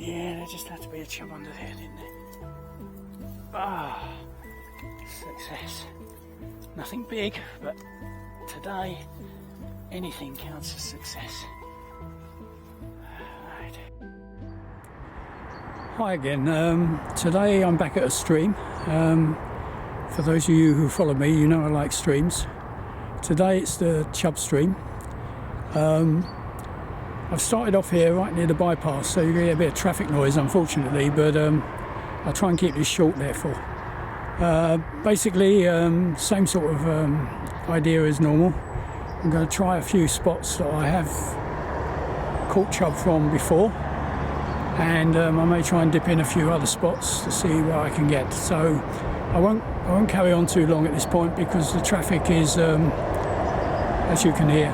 Yeah, there just had to be a chub under there, didn't there? Ah, success. Nothing big, but today anything counts as success. Right. Hi again. Today I'm back at a stream. For those of you who follow me, you know I like streams. Today it's the Chubb stream. I've started off here right near the bypass, so you're going to get a bit of traffic noise unfortunately, but I'll try and keep this short therefore. Basically, same sort of idea as normal. I'm going to try a few spots that I have caught chub from before, and I may try and dip in a few other spots to see what I can get. So I won't carry on too long at this point because the traffic is, as you can hear,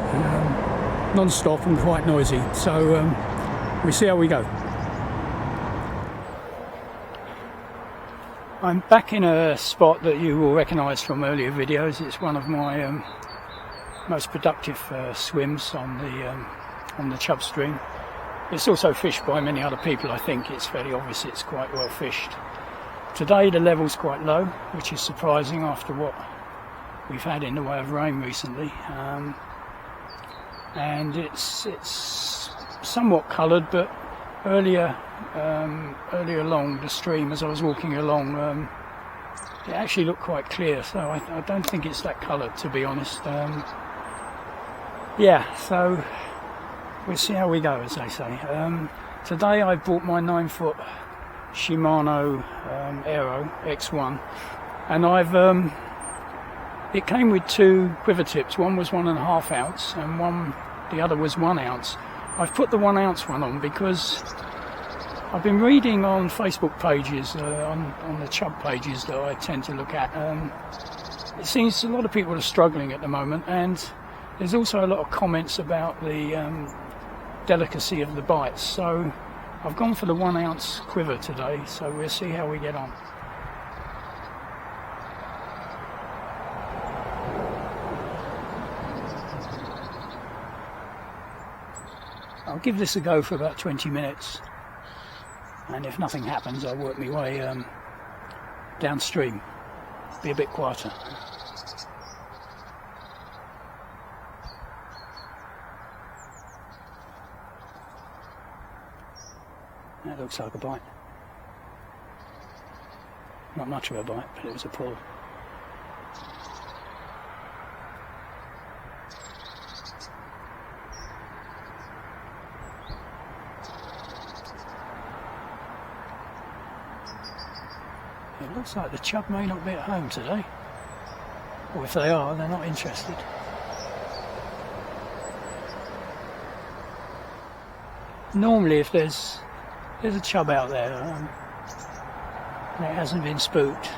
non-stop and quite noisy. So we'll see how we go. I'm back in a spot that you will recognise from earlier videos. It's one of my most productive swims on the Chubb stream. It's also fished by many other people. I think it's fairly obvious it's quite well fished. Today the level's quite low, which is surprising after what we've had in the way of rain recently. And it's somewhat coloured, but earlier along the stream, as I was walking along, it actually looked quite clear, so I don't think it's that coloured, to be honest. Yeah, so we'll see how we go, as they say. Today I bought my 9-foot Shimano Aero X1, and it came with two quiver tips. One was 1.5 ounce and the other was 1 ounce. I've put the 1 ounce one on because I've been reading on Facebook pages, on the Chubb pages that I tend to look at. It seems a lot of people are struggling at the moment, and there's also a lot of comments about the delicacy of the bites. So I've gone for the 1 ounce quiver today, so we'll see how we get on. I'll give this a go for about 20 minutes, and if nothing happens I'll work my way downstream, be a bit quieter. That looks like a bite. Not much of a bite, but it was a pull. It looks like the chub may not be at home today, or if they are, they're not interested. Normally if there's a chub out there and it hasn't been spooked,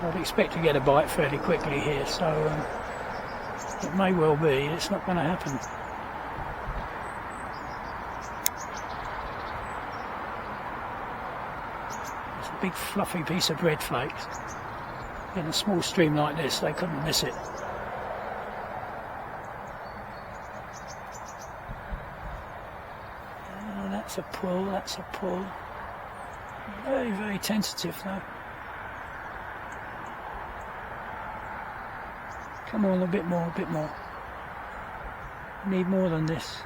I'd expect to get a bite fairly quickly here, so it may well be it's not going to happen. Big fluffy piece of bread flakes. In a small stream like this they couldn't miss it. That's a pull, that's a pull. Very, very tentative though. Come on, a bit more, a bit more. Need more than this.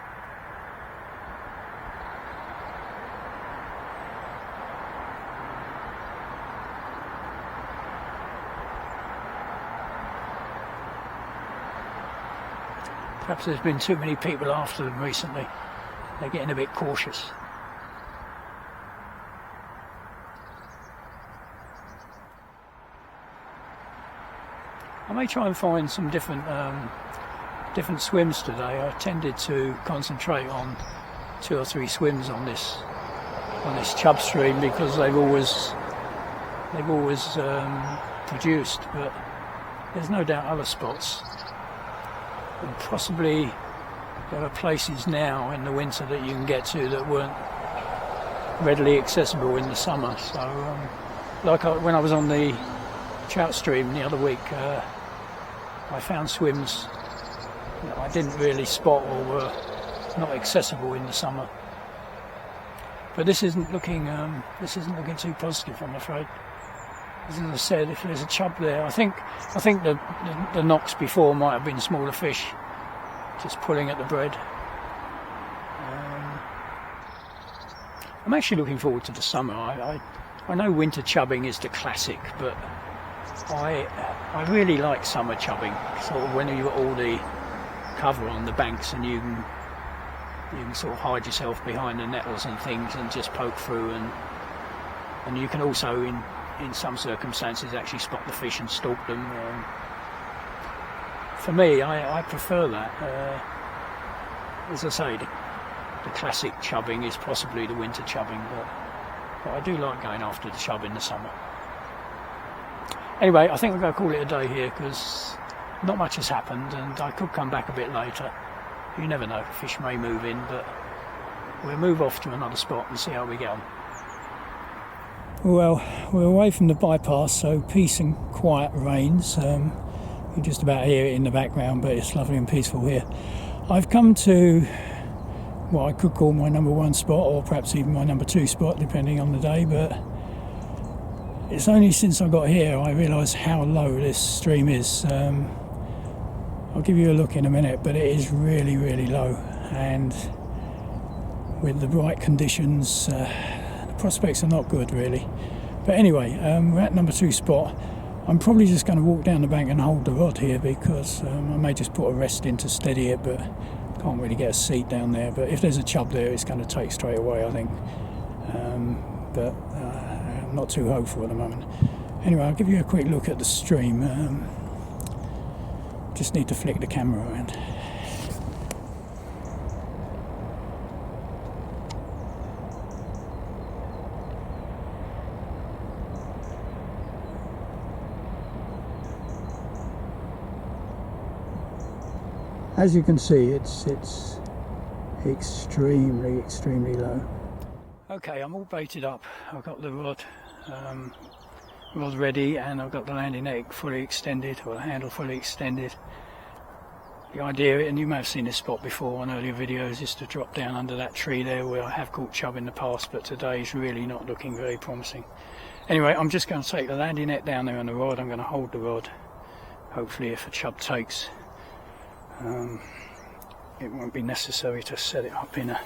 Perhaps there's been too many people after them recently. They're getting a bit cautious. I may try and find some different swims today. I tended to concentrate on 2 or 3 swims on this Chubb stream because they've always produced, but there's no doubt other spots. And possibly there are places now in the winter that you can get to that weren't readily accessible in the summer. So, when I was on the trout stream the other week, I found swims that I didn't really spot or were not accessible in the summer. But this isn't looking too positive, I'm afraid. As I said, if there's a chub there, I think the knocks before might have been smaller fish, just pulling at the bread. I'm actually looking forward to the summer. I know winter chubbing is the classic, but I really like summer chubbing. Sort of when you've got all the cover on the banks and you can sort of hide yourself behind the nettles and things and just poke through, and you can also in some circumstances actually spot the fish and stalk them. For me, I prefer that. As I say, the classic chubbing is possibly the winter chubbing, but I do like going after the chub in the summer. Anyway, I think we're going to call it a day here because not much has happened, and I could come back a bit later. You never know, fish may move in, but we'll move off to another spot and see how we get on. Well, we're away from the bypass, so peace and quiet reigns. You can just about hear it in the background, but it's lovely and peaceful here. I've come to what I could call my number one spot, or perhaps even my number two spot, depending on the day, but it's only since I got here I realised how low this stream is. I'll give you a look in a minute, but it is really, really low, and with the right conditions, the prospects are not good really. But anyway, we're at number two spot. I'm probably just going to walk down the bank and hold the rod here because I may just put a rest in to steady it, but can't really get a seat down there. But if there's a chub there, it's going to take straight away, I think. But I'm not too hopeful at the moment. Anyway, I'll give you a quick look at the stream. Just need to flick the camera around. As you can see, it's extremely low. Okay, I'm all baited up. I've got the rod ready, and I've got the landing net fully extended, or the handle fully extended. The idea, and you may have seen this spot before on earlier videos, is to drop down under that tree there where I have caught chub in the past, but today's really not looking very promising. Anyway, I'm just going to take the landing net down there on the rod. I'm going to hold the rod. Hopefully if a chub takes, it won't be necessary to set it up in a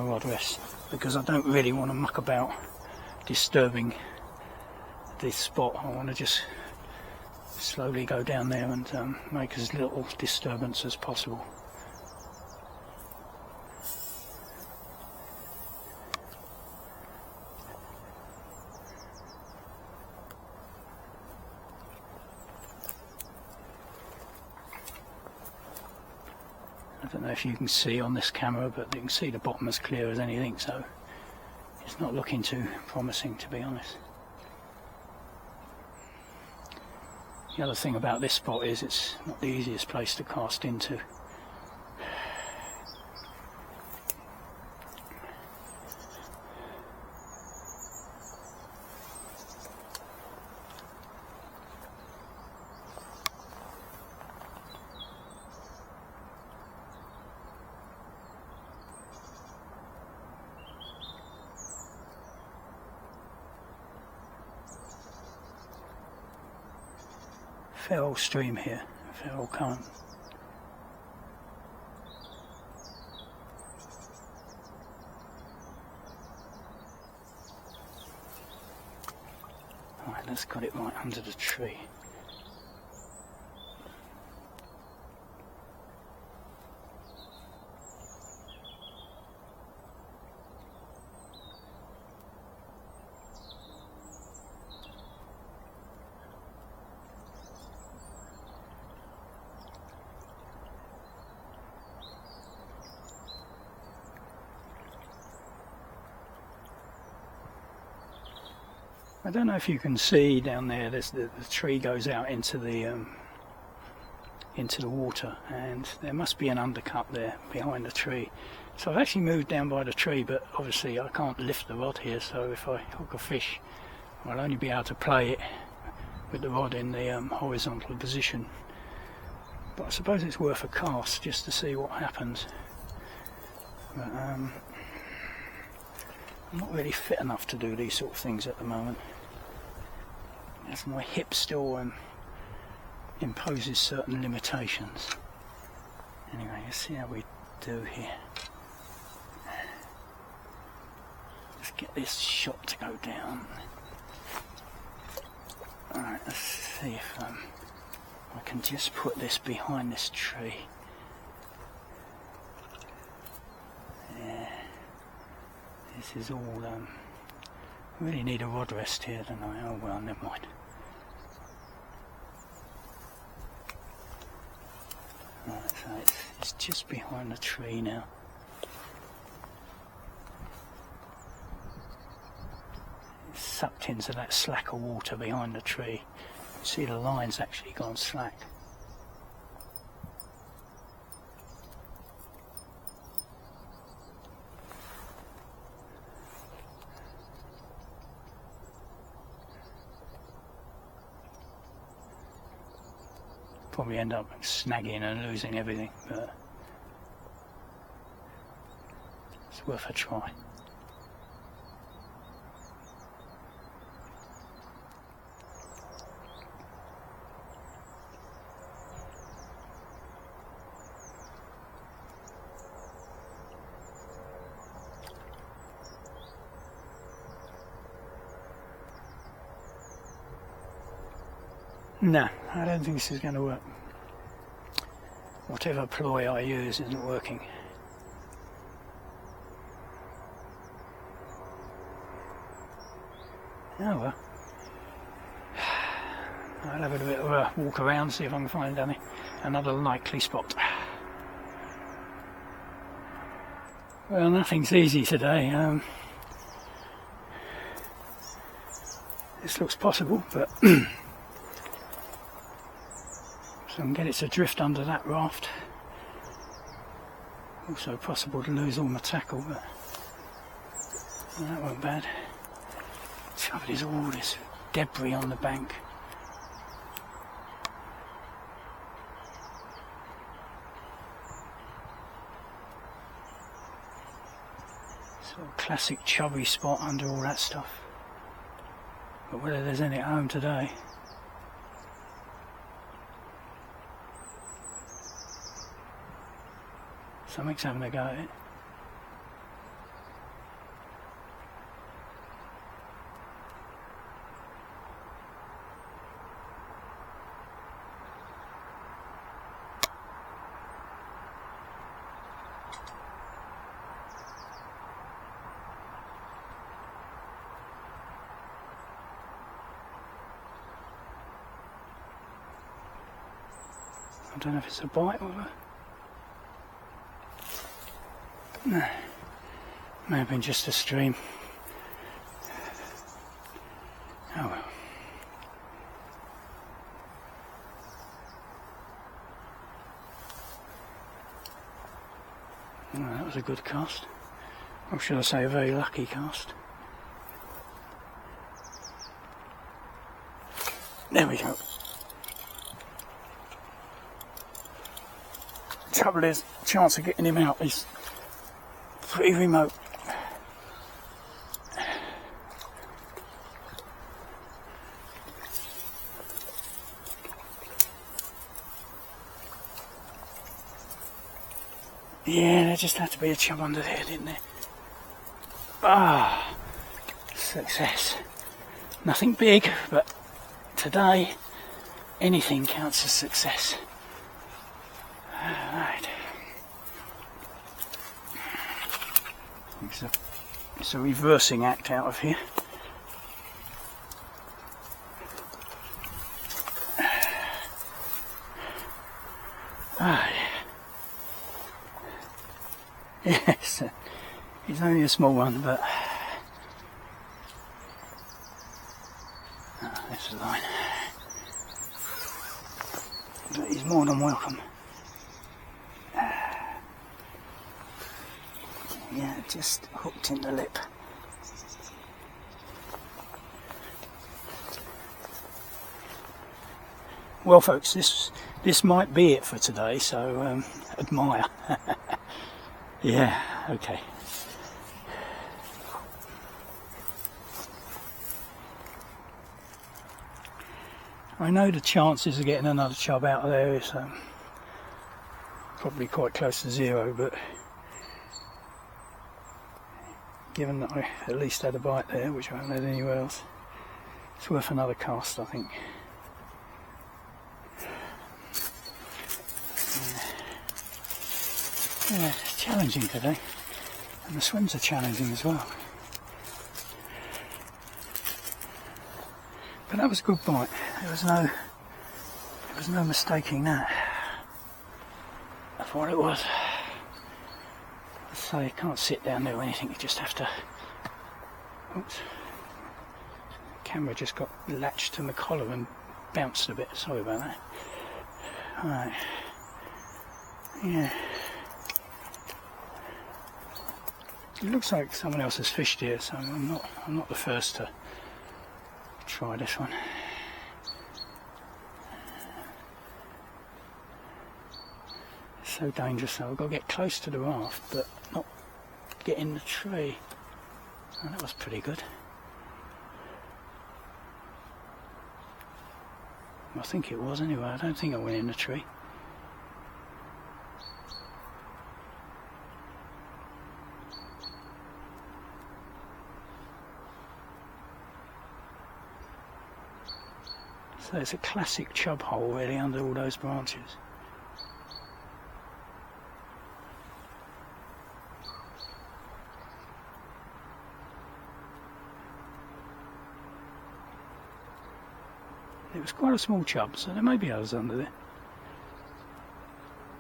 rod rest, because I don't really want to muck about disturbing this spot. I want to just slowly go down there and make as little disturbance as possible. I don't know if you can see on this camera, but you can see the bottom as clear as anything, so it's not looking too promising, to be honest. The other thing about this spot is it's not the easiest place to cast into. Fair old stream here, fair old current. Alright, let's got it right under the tree. I don't know if you can see down there, the tree goes out into the water, and there must be an undercut there behind the tree. So I've actually moved down by the tree, but obviously I can't lift the rod here, so if I hook a fish I'll only be able to play it with the rod in the horizontal position. But I suppose it's worth a cast just to see what happens. But, I'm not really fit enough to do these sort of things at the moment, as my hip still imposes certain limitations. Anyway, let's see how we do here. Let's get this shot to go down. Alright, let's see if I can just put this behind this tree. Yeah. This is all, I really need a rod rest here, don't I? Oh well, never mind. Right, so it's just behind the tree now. It's sucked into that slack of water behind the tree. You see the line's actually gone slack. Probably end up snagging and losing everything, but it's worth a try. No, I don't think this is going to work. Whatever ploy I use isn't working. Oh well. I'll have a bit of a walk around, see if I can find another likely spot. Well, nothing's easy today. This looks possible, but so I can get it to drift under that raft. Also possible to lose all my tackle, but that wasn't bad. The trouble is all this debris on the bank. Sort of classic chubby spot under all that stuff. But whether there's any at home today. Something's having a go at it. I don't know if it's a bite or a... No, may have been just a stream. Oh well. Well, that was a good cast. Or should I say a very lucky cast. There we go. The trouble is, the chance of getting him out is pretty remote. Yeah, there just had to be a chub under there, didn't there? Ah, success. Nothing big, but today anything counts as success. Alright. It's a reversing act out of here. Ah, yeah. Yes, it's only a small one, but there's the line. But he's more than welcome. Yeah, just hooked in the lip. Well folks, this might be it for today, so admire. Yeah, okay. I know the chances of getting another chub out of there is probably quite close to zero, but given that I at least had a bite there, which I haven't had anywhere else, it's worth another cast, I think. Yeah, it's challenging today, and the swims are challenging as well. But that was a good bite. There was no mistaking that. That's what it was. So you can't sit down there or anything, you just have to... Oops. The camera just got latched to my collar and bounced a bit, sorry about that. Alright. Yeah. It looks like someone else has fished here, so I'm not the first to try this one. It's so dangerous though, I've got to get close to the raft but not get in the tree. Oh, that was pretty good. I think it was anyway, I don't think I went in the tree. So it's a classic chub hole really under all those branches. It was quite a small chub, so there may be others under there.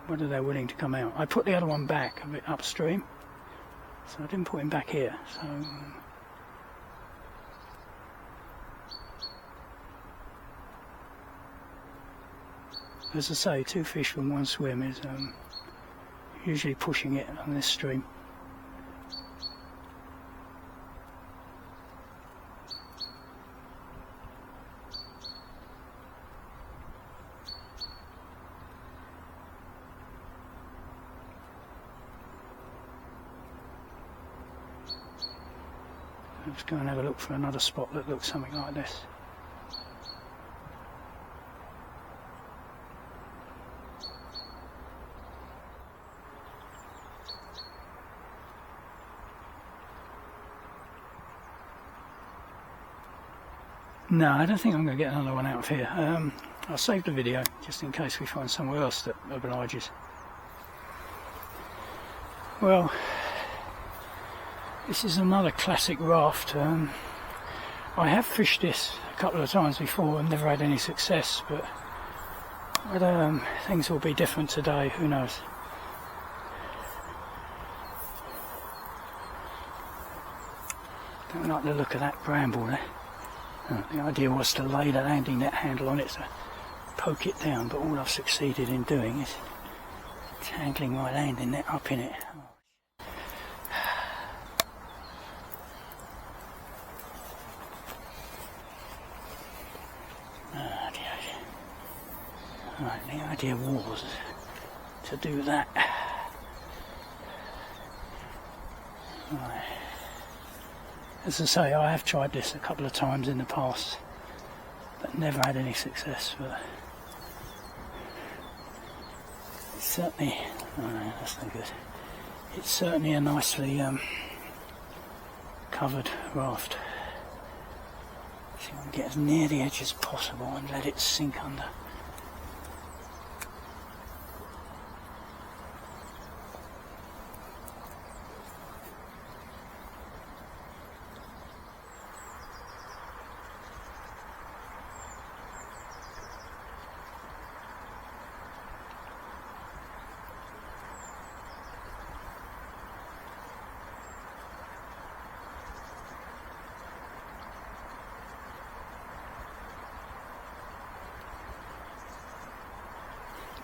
Whether they're willing to come out. I put the other one back a bit upstream, so I didn't put him back here. So as I say, 2 fish from 1 swim is usually pushing it on this stream. Let's go and have a look for another spot that looks something like this. No, I don't think I'm going to get another one out of here. I'll save the video just in case we find somewhere else that obliges. Well, this is another classic raft. I have fished this a couple of times before and never had any success, but whether things will be different today, who knows. Don't like the look of that bramble there. The idea was to lay the landing net handle on it to poke it down, but all I've succeeded in doing is tangling my landing net up in it. Right, the idea was to do that. Right. As I say, I have tried this a couple of times in the past, but never had any success. But it's certainly, oh no, that's no good. It's certainly a nicely covered raft. So I can get as near the edge as possible and let it sink under.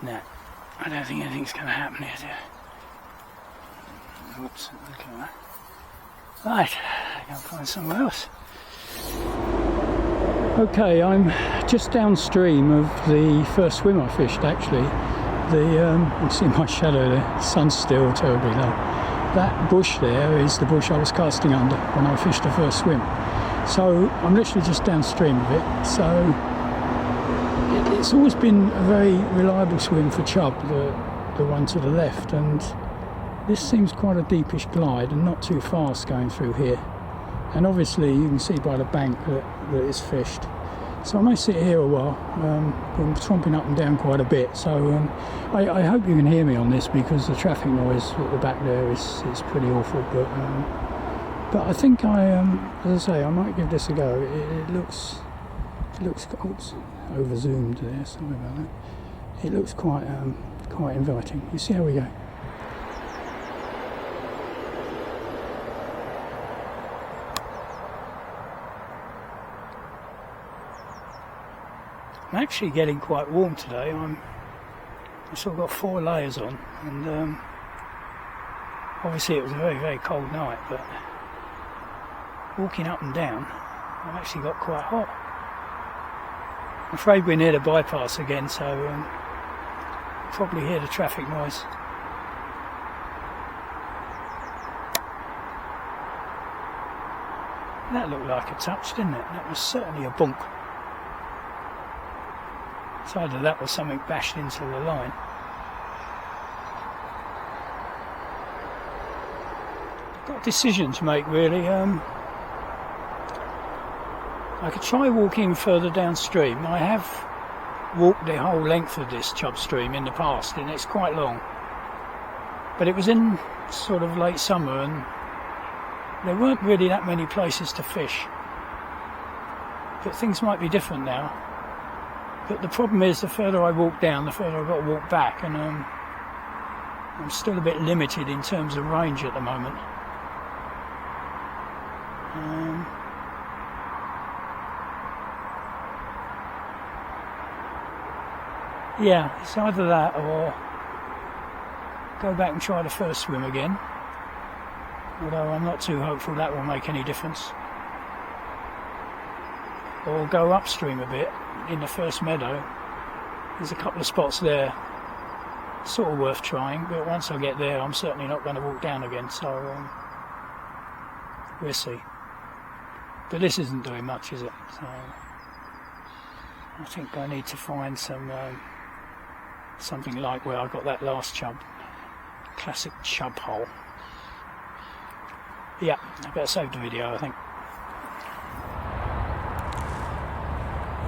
No, I don't think anything's going to happen here, dear. Whoops, look at that. Right, I can find somewhere else. Okay, I'm just downstream of the first swim I fished actually. You can see my shadow there, the sun's still terribly low. That bush there is the bush I was casting under when I fished the first swim. So I'm literally just downstream of it. So it's always been a very reliable swim for chub, the one to the left, and this seems quite a deepish glide and not too fast going through here. And obviously you can see by the bank that it's fished. So I may sit here a while. I'm tromping up and down quite a bit, so I hope you can hear me on this, because the traffic noise at the back there is pretty awful. But I think as I say, I might give this a go. It looks oops, over zoomed there. Sorry about that. It looks quite inviting. You see how we go. I'm actually getting quite warm today. I've sort of got 4 layers on, and obviously it was a very, very cold night, but walking up and down, I've actually got quite hot. I'm afraid we're near the bypass again, so you'll probably hear the traffic noise. That looked like a touch, didn't it? That was certainly a bonk. So either that or something bashed into the line. I've got a decision to make, really. I could try walking further downstream. I have walked the whole length of this Chubb stream in the past, and it's quite long. But it was in sort of late summer, and there weren't really that many places to fish. But things might be different now. But the problem is, the further I walk down, the further I've got to walk back, and I'm still a bit limited in terms of range at the moment. Yeah, it's either that or go back and try the first swim again, although I'm not too hopeful that will make any difference. Or go upstream a bit in the first meadow. There's a couple of spots there sort of worth trying, but once I get there I'm certainly not going to walk down again, so we'll see. But this isn't doing much, is it? So I think I need to find something like where I got that last chub, classic chub hole. Yeah, I better save the video, I think.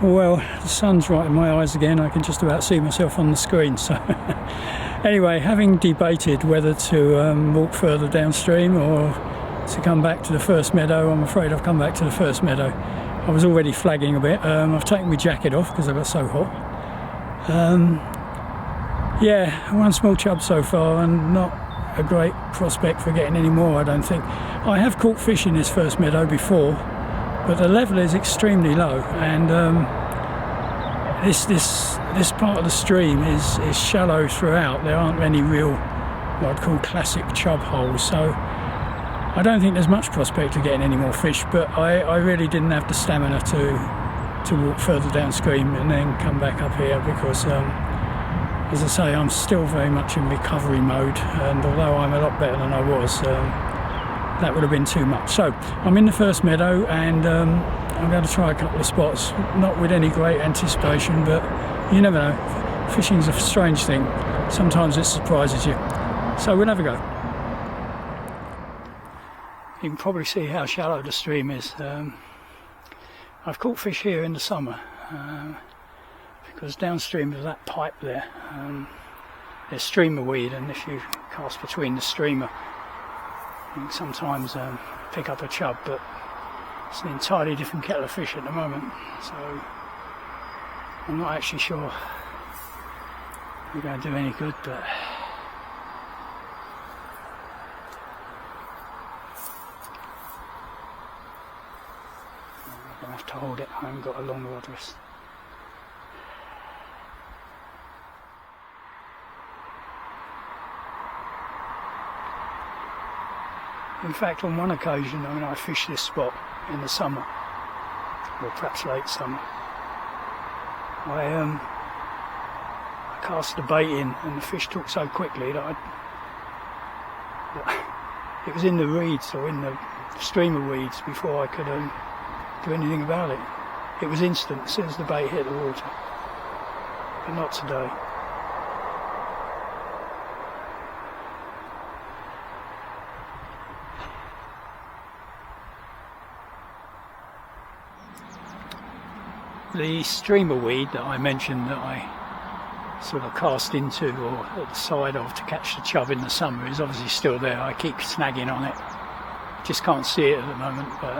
Well, the sun's right in my eyes again. I can just about see myself on the screen. So anyway, having debated whether to walk further downstream or to come back to the first meadow, I'm afraid I've come back to the first meadow. I was already flagging a bit. I've taken my jacket off because I got so hot. Yeah, one small chub so far, and not a great prospect for getting any more, I don't think. I have caught fish in this first meadow before, but the level is extremely low, and this part of the stream is shallow throughout. There aren't any real, what I'd call classic chub holes, so I don't think there's much prospect of getting any more fish. But I really didn't have the stamina to walk further downstream and then come back up here, because as I say, I'm still very much in recovery mode, and although I'm a lot better than I was, that would have been too much. So I'm in the first meadow, and I'm going to try a couple of spots, not with any great anticipation, but you never know. Fishing's a strange thing. Sometimes it surprises you. So we'll have a go. You can probably see how shallow the stream is. I've caught fish here in the summer, because downstream of that pipe there, there's streamer weed, and if you cast between the streamer, you can sometimes pick up a chub, but it's an entirely different kettle of fish at the moment, so I'm not actually sure we're going to do any good, but I'm going to have to hold it. I haven't got a long rod wrist. In fact, on one occasion, I fished this spot in the summer, or perhaps late summer. I cast the bait in, and the fish took so quickly that it was in the reeds, or in the streamer weeds, before I could do anything about it. It was instant as soon as the bait hit the water. but not today. The streamer weed that I mentioned that I sort of cast into or at the side of to catch the chub in the summer is obviously still there. I keep snagging on it. Just can't see it at the moment, but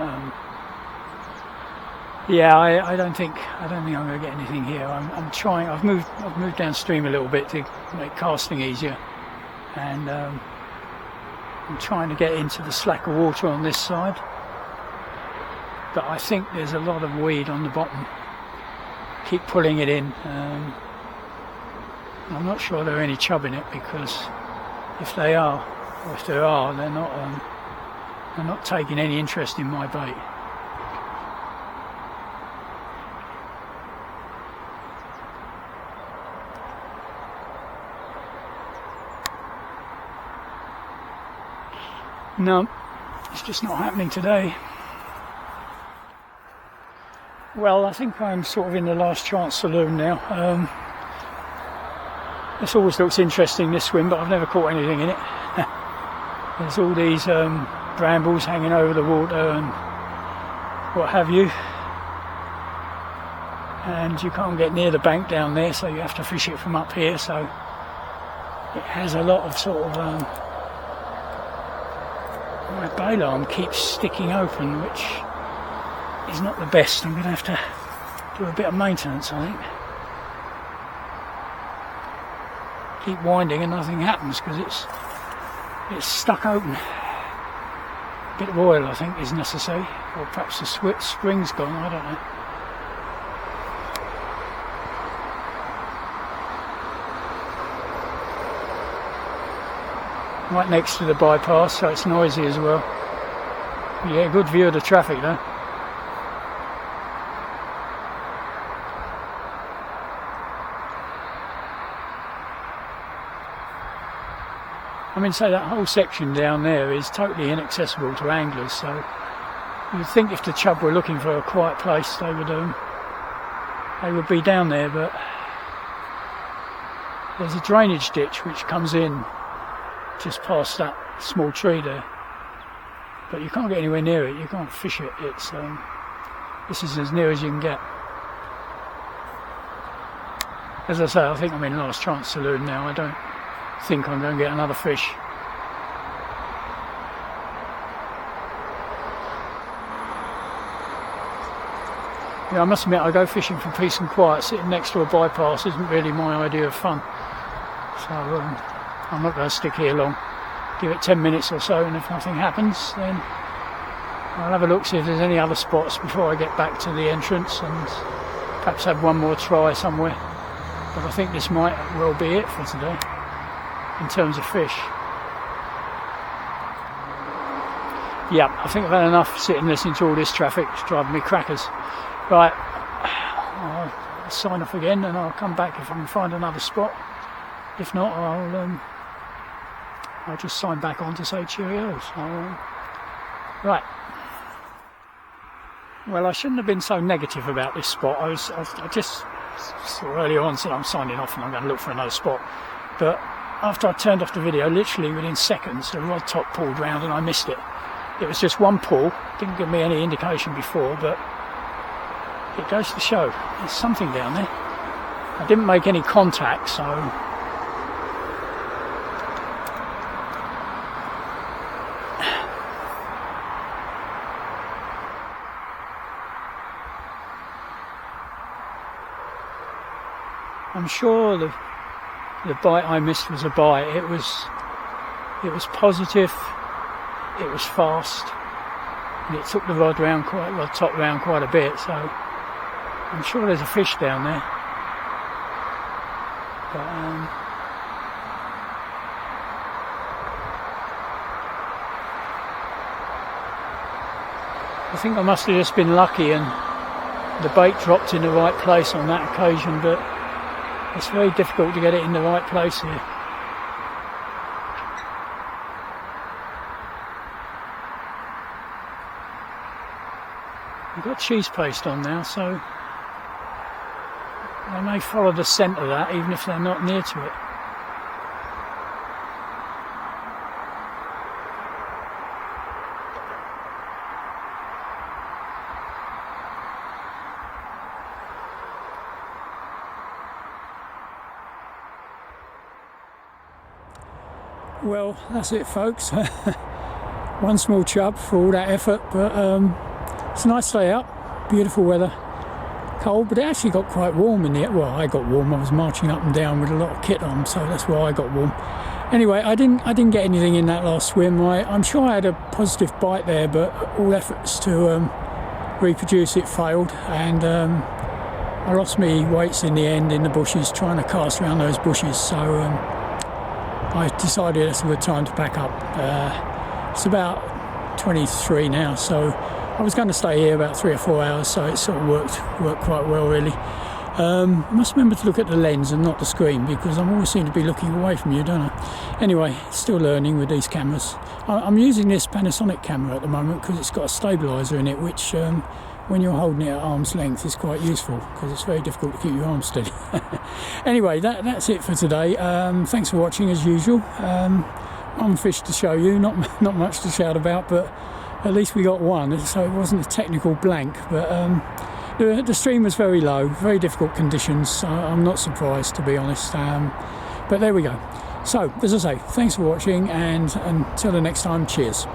yeah, I don't think I'm going to get anything here. I'm trying. I've moved downstream a little bit to make casting easier, and I'm trying to get into the slacker water on this side. But I think there's a lot of weed on the bottom. Keep pulling it in. I'm not sure there are any chub in it, because if there are, they're not taking any interest in my bait. No, it's just not happening today. Well, I think I'm sort of in the last chance saloon now. This always looks interesting, this swim, but I've never caught anything in it. There's all these brambles hanging over the water and what have you. And you can't get near the bank down there, so you have to fish it from up here. So it has a lot of sort of... my bail arm keeps sticking open, which is not the best. I'm going to have to do a bit of maintenance, I think. Keep winding and nothing happens because it's stuck open. A bit of oil, I think, is necessary, or perhaps the spring's gone, I don't know. Right next to the bypass, so it's noisy as well. Yeah, good view of the traffic though. I mean, so that whole section down there is totally inaccessible to anglers, so you'd think if the chub were looking for a quiet place, they would be down there, but there's a drainage ditch which comes in just past that small tree there, but you can't get anywhere near it. You can't fish it. It's this is as near as you can get. As I say, I think I'm in last chance saloon now. I don't think I'm going to get another fish. Yeah, I must admit, I go fishing for peace and quiet. Sitting next to a bypass isn't really my idea of fun, so I'm not going to stick here long. Give it 10 minutes or so, and if nothing happens, then I'll have a look, see if there's any other spots before I get back to the entrance, and perhaps have one more try somewhere. But I think this might well be it for today in terms of fish. Yeah, I think I've had enough sitting listening to all this traffic. It's driving me crackers. Right, I'll sign off again, and I'll come back if I can find another spot. If not, I'll just sign back on to say cheerio. Right. Well, I shouldn't have been so negative about this spot. I just saw earlier on said I'm signing off and I'm going to look for another spot. But after I turned off the video, literally within seconds, the rod top pulled round and I missed it. It was just one pull. Didn't give me any indication before, but it goes to show there's something down there. I didn't make any contact, so I'm sure the bite I missed was a bite. It was positive, it was fast, and it took the rod top round quite a bit, so I'm sure there's a fish down there. But I think I must have just been lucky and the bait dropped in the right place on that occasion, but it's very difficult to get it in the right place here. I've got cheese paste on now, so They may follow the scent of that even if they're not near to it. Well, that's it, folks. One small chub for all that effort, but it's a nice day out, beautiful weather, cold, but it actually got quite warm in the, well, I got warm. I was marching up and down with a lot of kit on, so that's why I got warm. Anyway, I didn't get anything in that last swim. I'm sure I had a positive bite there, but all efforts to reproduce it failed, and I lost me weights in the end in the bushes, trying to cast around those bushes, so I decided it's a good time to pack up. It's about 23 now, so I was going to stay here about 3 or 4 hours, so it sort of worked quite well, really. I must remember to look at the lens and not the screen, because I always seem to be looking away from you, don't I? Anyway, still learning with these cameras. I'm using this Panasonic camera at the moment because it's got a stabiliser in it, which when you're holding it at arm's length is quite useful, because it's very difficult to keep your arm steady. Anyway, that's it for today. Thanks for watching as usual. One fish to show you, not much to shout about, but at least we got one, so it wasn't a technical blank. But the stream was very low, very difficult conditions, so I'm not surprised, to be honest. But there we go. So, as I say, thanks for watching, and until the next time, cheers.